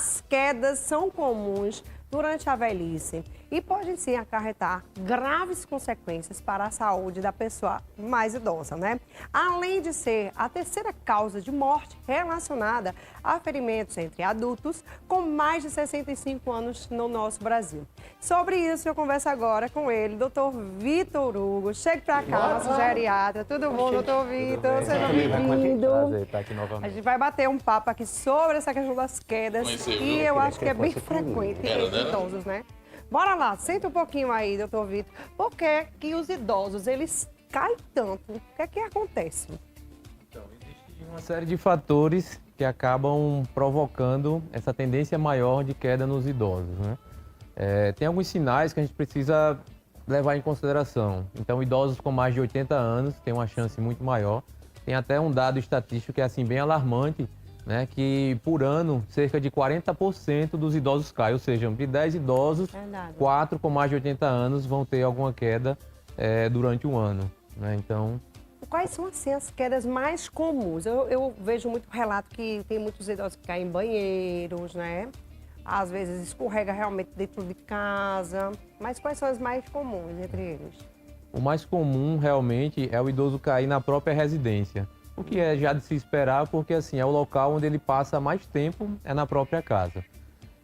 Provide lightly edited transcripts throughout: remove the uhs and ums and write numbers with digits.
As quedas são comuns durante a velhice e podem sim acarretar graves consequências para a saúde da pessoa mais idosa, né? Além de ser a terceira causa de morte relacionada a ferimentos entre adultos com mais de 65 anos no nosso Brasil. Sobre isso eu converso agora com ele, Dr. Vitor Hugo. Chegue para cá, nosso geriatra. Tudo bom, Dr. Vitor? Seja bem-vindo. Prazer estar aqui novamente. A gente vai bater um papo aqui sobre essa questão das quedas, que eu acho que é bem frequente entre os idosos, né? Bora lá, senta um pouquinho aí, doutor Vitor. Por que que os idosos, eles caem tanto? O que é que acontece? Então, existe uma série de fatores que acabam provocando essa tendência maior de queda nos idosos, né? Tem alguns sinais que a gente precisa levar em consideração. Então, idosos com mais de 80 anos têm uma chance muito maior. Tem até um dado estatístico que é assim bem alarmante, né, que por ano cerca de 40% dos idosos caem, ou seja, de 10 idosos, 4 com mais de 80 anos vão ter alguma queda durante um ano, né? Então, quais são assim, as quedas mais comuns? Eu vejo muito relato que tem muitos idosos que caem em banheiros, né? Às vezes escorrega realmente dentro de casa, mas quais são as mais comuns entre eles? O mais comum realmente é o idoso cair na própria residência. O que é já de se esperar, porque assim, é o local onde ele passa mais tempo, é na própria casa.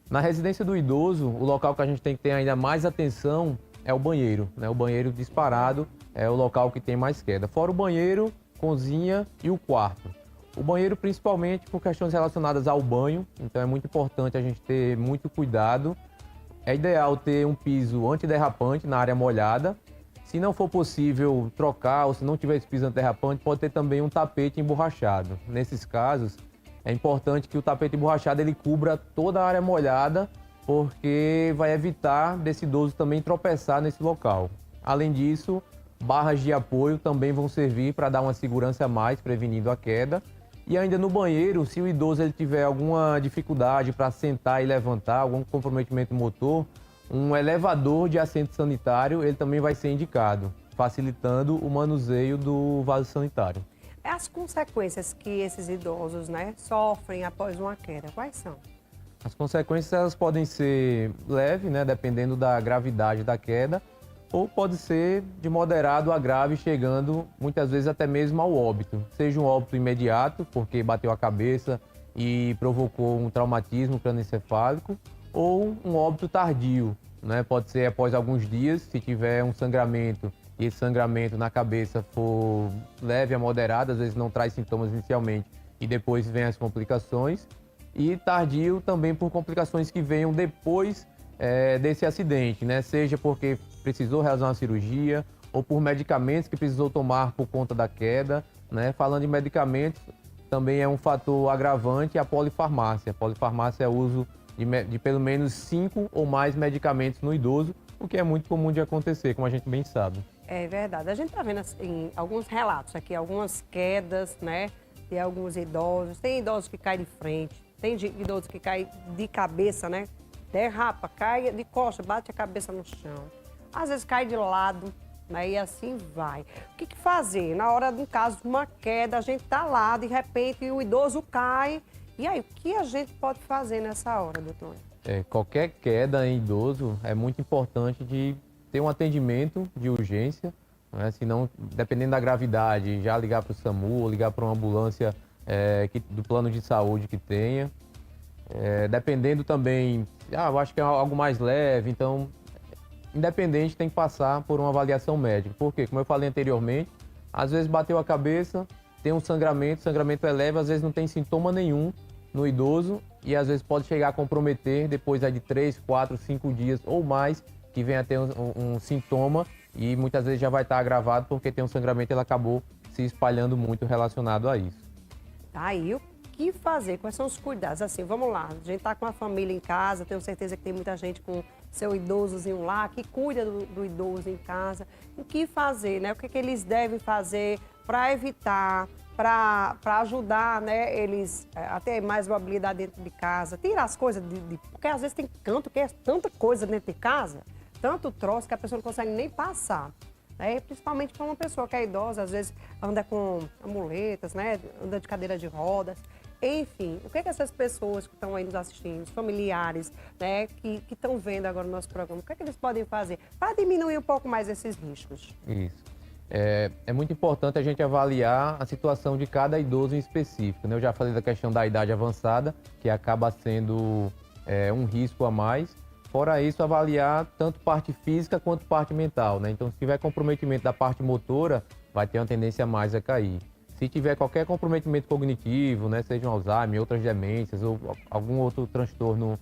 Na residência do idoso, o local que a gente tem que ter ainda mais atenção é o banheiro, né? O banheiro disparado é o local que tem mais queda. Fora o banheiro, cozinha e o quarto. O banheiro principalmente por questões relacionadas ao banho, então é muito importante a gente ter muito cuidado. É ideal ter um piso antiderrapante na área molhada. Se não for possível trocar ou se não tiver esse piso antiderrapante, pode ter também um tapete emborrachado. Nesses casos, é importante que o tapete emborrachado ele cubra toda a área molhada, porque vai evitar desse idoso também tropeçar nesse local. Além disso, barras de apoio também vão servir para dar uma segurança a mais, prevenindo a queda. E ainda no banheiro, se o idoso ele tiver alguma dificuldade para sentar e levantar, algum comprometimento motor, um elevador de assento sanitário ele também vai ser indicado, facilitando o manuseio do vaso sanitário. As consequências que esses idosos, né, sofrem após uma queda, quais são? As consequências elas podem ser leves, né, dependendo da gravidade da queda, ou pode ser de moderado a grave, chegando muitas vezes até mesmo ao óbito. Seja um óbito imediato, porque bateu a cabeça e provocou um traumatismo crânioencefálico, ou um óbito tardio, né? Pode ser após alguns dias, se tiver um sangramento e esse sangramento na cabeça for leve a moderado, às vezes não traz sintomas inicialmente e depois vem as complicações. E tardio também por complicações que venham depois desse acidente, né? Seja porque precisou realizar uma cirurgia ou por medicamentos que precisou tomar por conta da queda, né? Falando em medicamentos, também é um fator agravante a polifarmácia. A polifarmácia é o uso de pelo menos 5 ou mais medicamentos no idoso, o que é muito comum de acontecer, como a gente bem sabe. É verdade. A gente está vendo assim, alguns relatos aqui, algumas quedas, né, de alguns idosos. Tem idosos que caem de frente, tem idosos que caem de cabeça, né, derrapa, cai de costa, bate a cabeça no chão. Às vezes cai de lado, né, e assim vai. O que fazer? Na hora, no caso de uma queda, a gente está lá, de repente o idoso cai. E aí, o que a gente pode fazer nessa hora, doutor? Qualquer queda em idoso é muito importante de ter um atendimento de urgência, né? Se não, dependendo da gravidade, já ligar para o SAMU ou ligar para uma ambulância do plano de saúde que tenha. Dependendo também, eu acho que é algo mais leve, então, independente, tem que passar por uma avaliação médica. Porque, como eu falei anteriormente, às vezes bateu a cabeça, tem um sangramento, o sangramento é leve, às vezes não tem sintoma nenhum no idoso e às vezes pode chegar a comprometer depois de 3, 4, 5 dias ou mais que venha a ter um sintoma e muitas vezes já vai estar agravado porque tem um sangramento e ele acabou se espalhando muito relacionado a isso. Tá aí, o que fazer? Quais são os cuidados? Assim, vamos lá, a gente tá com a família em casa, tenho certeza que tem muita gente com seu idosozinho lá, que cuida do idoso em casa. O que fazer, né? O que eles devem fazer para evitar, para ajudar, né, eles a ter mais mobilidade dentro de casa, tirar as coisas porque às vezes tem canto que é tanta coisa dentro de casa, tanto troço que a pessoa não consegue nem passar, né? Principalmente para uma pessoa que é idosa, às vezes anda com amuletas, né, anda de cadeira de rodas. Enfim, o que é que essas pessoas que estão aí nos assistindo, os familiares, né, que estão vendo agora o nosso programa, o que é que eles podem fazer para diminuir um pouco mais esses riscos? Isso. É muito importante a gente avaliar a situação de cada idoso em específico, né? Eu já falei da questão da idade avançada, que acaba sendo um risco a mais. Fora isso, avaliar tanto parte física quanto parte mental, né? Então, se tiver comprometimento da parte motora, vai ter uma tendência a mais a cair. Se tiver qualquer comprometimento cognitivo, né, seja um Alzheimer, outras demências ou algum outro transtorno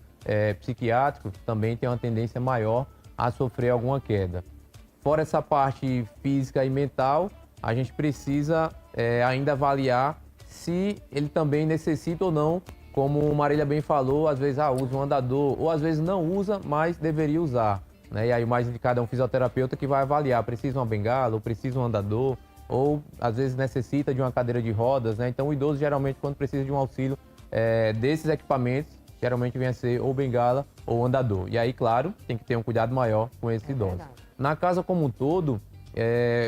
psiquiátrico, também tem uma tendência maior a sofrer alguma queda. Fora essa parte física e mental, a gente precisa ainda avaliar se ele também necessita ou não, como o Marília bem falou, às vezes usa um andador, ou às vezes não usa, mas deveria usar, né? E aí o mais indicado é um fisioterapeuta que vai avaliar, precisa uma bengala, ou precisa um andador, ou às vezes necessita de uma cadeira de rodas, né? Então o idoso geralmente quando precisa de um auxílio desses equipamentos, geralmente vem a ser ou bengala ou andador. E aí, claro, tem que ter um cuidado maior com esse idoso. Verdade. Na casa como um todo,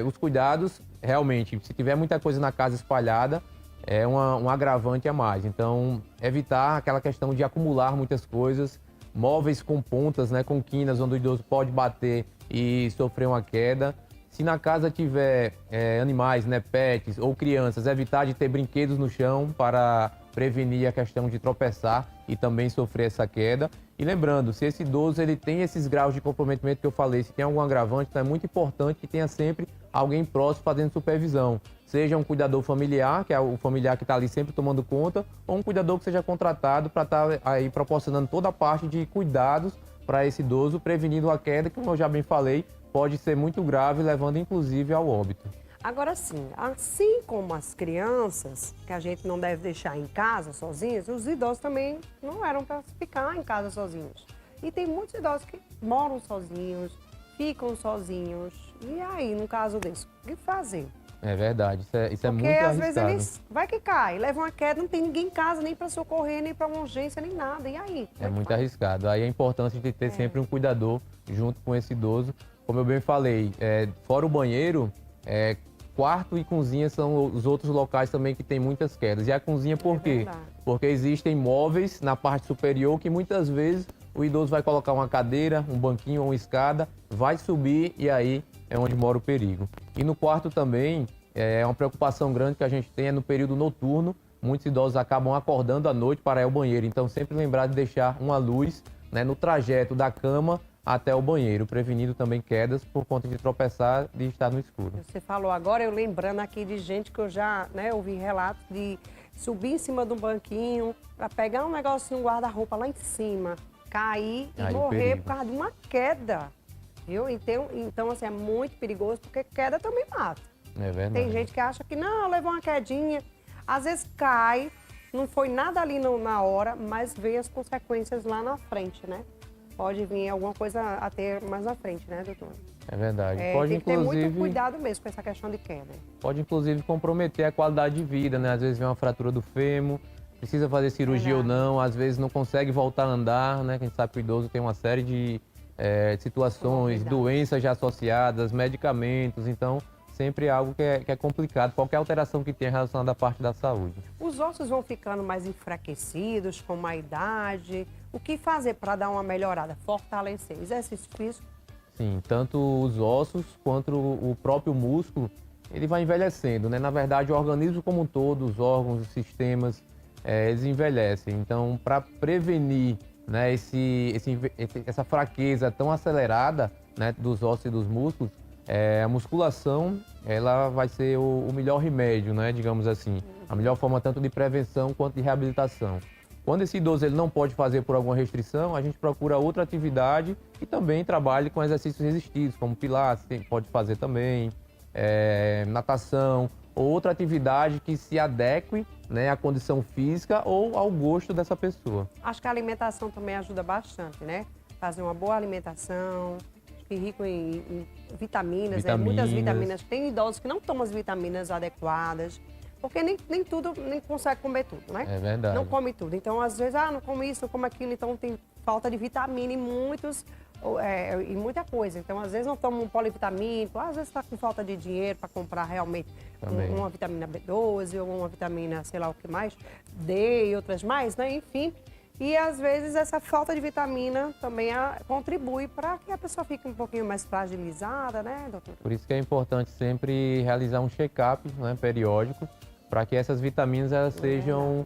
os cuidados, realmente, se tiver muita coisa na casa espalhada, é um agravante a mais. Então, evitar aquela questão de acumular muitas coisas, móveis com pontas, né, com quinas, onde o idoso pode bater e sofrer uma queda. Se na casa tiver animais, né, pets ou crianças, evitar de ter brinquedos no chão para prevenir a questão de tropeçar e também sofrer essa queda. E lembrando, se esse idoso ele tem esses graus de comprometimento que eu falei, se tem algum agravante, então é muito importante que tenha sempre alguém próximo fazendo supervisão. Seja um cuidador familiar, que é o familiar que está ali sempre tomando conta, ou um cuidador que seja contratado para estar aí proporcionando toda a parte de cuidados para esse idoso, prevenindo a queda, que, como eu já bem falei, pode ser muito grave, levando inclusive ao óbito. Agora sim, assim como as crianças, que a gente não deve deixar em casa sozinhos, os idosos também não eram para ficar em casa sozinhos. E tem muitos idosos que moram sozinhos, ficam sozinhos. E aí, no caso desse, o que fazer? É verdade, isso é muito Porque às arriscado. vezes eles vai que cai, leva uma queda, não tem ninguém em casa nem para socorrer, nem para uma urgência, nem nada. E aí? É muito arriscado. Aí é importante a gente ter sempre um cuidador junto com esse idoso. Como eu bem falei, fora o banheiro, quarto e cozinha são os outros locais também que tem muitas quedas. E a cozinha por quê? verdade. Porque existem móveis na parte superior que muitas vezes o idoso vai colocar uma cadeira, um banquinho ou uma escada, vai subir e aí é onde mora o perigo. E no quarto também, uma preocupação grande que a gente tem é no período noturno. Muitos idosos acabam acordando à noite para ir ao banheiro. Então sempre lembrar de deixar uma luz, né, no trajeto da cama até o banheiro, prevenindo também quedas por conta de tropeçar e estar no escuro. Você falou agora, eu lembrando aqui de gente que eu já ouvi relatos de subir em cima de um banquinho para pegar um negocinho, um guarda-roupa lá em cima, cair e Aí, morrer perigo. por causa de uma queda. Viu? Então, assim, é muito perigoso porque queda também mata. É verdade. Tem gente que acha que não, levou uma quedinha. Às vezes cai, não foi nada ali na hora, mas vem as consequências lá na frente, né? Pode vir alguma coisa a ter mais na frente, né, doutor? É verdade. Pode, tem que ter muito inclusive, cuidado mesmo com essa questão de queda. pode inclusive comprometer a qualidade de vida, né? Às vezes vem uma fratura do fêmur, precisa fazer cirurgia ou não, às vezes não consegue voltar a andar, né? Que a gente sabe que o idoso tem uma série de situações, Verdade. doenças já associadas, medicamentos, então sempre é algo que é complicado, qualquer alteração que tenha relacionada à parte da saúde. Os ossos vão ficando mais enfraquecidos com a idade. O que fazer para dar uma melhorada? Fortalecer. Exercício físico. Sim, tanto os ossos quanto o próprio músculo, ele vai envelhecendo, né? Na verdade, o organismo como um todo, os órgãos, os sistemas, eles envelhecem. Então, para prevenir, né, essa fraqueza tão acelerada, né, dos ossos e dos músculos, a musculação, ela vai ser o melhor remédio, né, digamos assim. A melhor forma tanto de prevenção quanto de reabilitação. Quando esse idoso ele não pode fazer por alguma restrição, a gente procura outra atividade e também trabalhe com exercícios resistidos, como pilates, pode fazer também, natação, ou outra atividade que se adeque, né, à condição física ou ao gosto dessa pessoa. Acho que a alimentação também ajuda bastante, né? Fazer uma boa alimentação, que é rico em vitaminas, muitas vitaminas. Tem idosos que não tomam as vitaminas adequadas, porque nem tudo, nem consegue comer tudo, né? É verdade. Não come tudo. Então, às vezes, não come isso, não come aquilo, então tem falta de vitamina e muitos e muita coisa. Então, às vezes não toma um polivitamínico, às vezes está com falta de dinheiro para comprar realmente uma vitamina B12 ou uma vitamina, sei lá o que mais, D e outras mais, né? Enfim. E às vezes essa falta de vitamina também contribui para que a pessoa fique um pouquinho mais fragilizada, né, doutor? Por isso que é importante sempre realizar um check-up, né, periódico, para que essas vitaminas elas sejam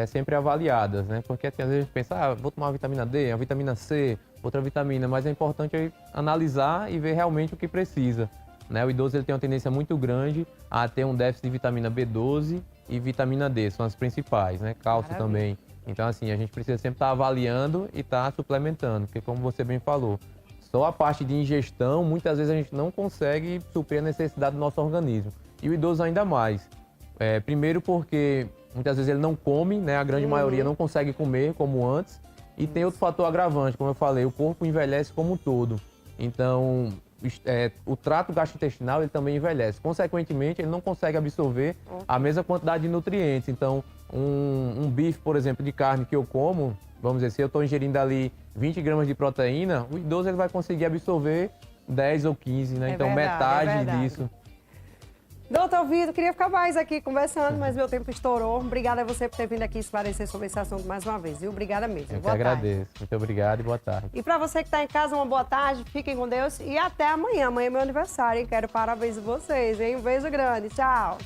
sempre avaliadas, né? Porque às vezes a gente pensa, vou tomar uma vitamina D, uma vitamina C, outra vitamina, mas é importante analisar e ver realmente o que precisa, né? O idoso ele tem uma tendência muito grande a ter um déficit de vitamina B12 e vitamina D, são as principais, né? Cálcio também. Então, assim, a gente precisa sempre estar avaliando e estar suplementando, porque como você bem falou, só a parte de ingestão, muitas vezes a gente não consegue suprir a necessidade do nosso organismo. E o idoso ainda mais. Primeiro porque muitas vezes ele não come, né? A grande maioria não consegue comer como antes. E tem outro fator agravante, como eu falei, o corpo envelhece como um todo. Então, o trato gastrointestinal ele também envelhece. Consequentemente, ele não consegue absorver a mesma quantidade de nutrientes. Então, um bife, por exemplo, de carne que eu como, vamos dizer, se eu estou ingerindo ali 20 gramas de proteína, o idoso ele vai conseguir absorver 10 ou 15, né? Então, metade disso. Doutor Vitor, queria ficar mais aqui conversando, mas meu tempo estourou. Obrigada a você por ter vindo aqui esclarecer sobre esse assunto mais uma vez, viu? Obrigada mesmo. Eu que agradeço. Muito obrigado e boa tarde. E para você que está em casa, uma boa tarde, fiquem com Deus e até amanhã. Amanhã é meu aniversário, hein? Quero parabéns a vocês, hein? Um beijo grande. Tchau.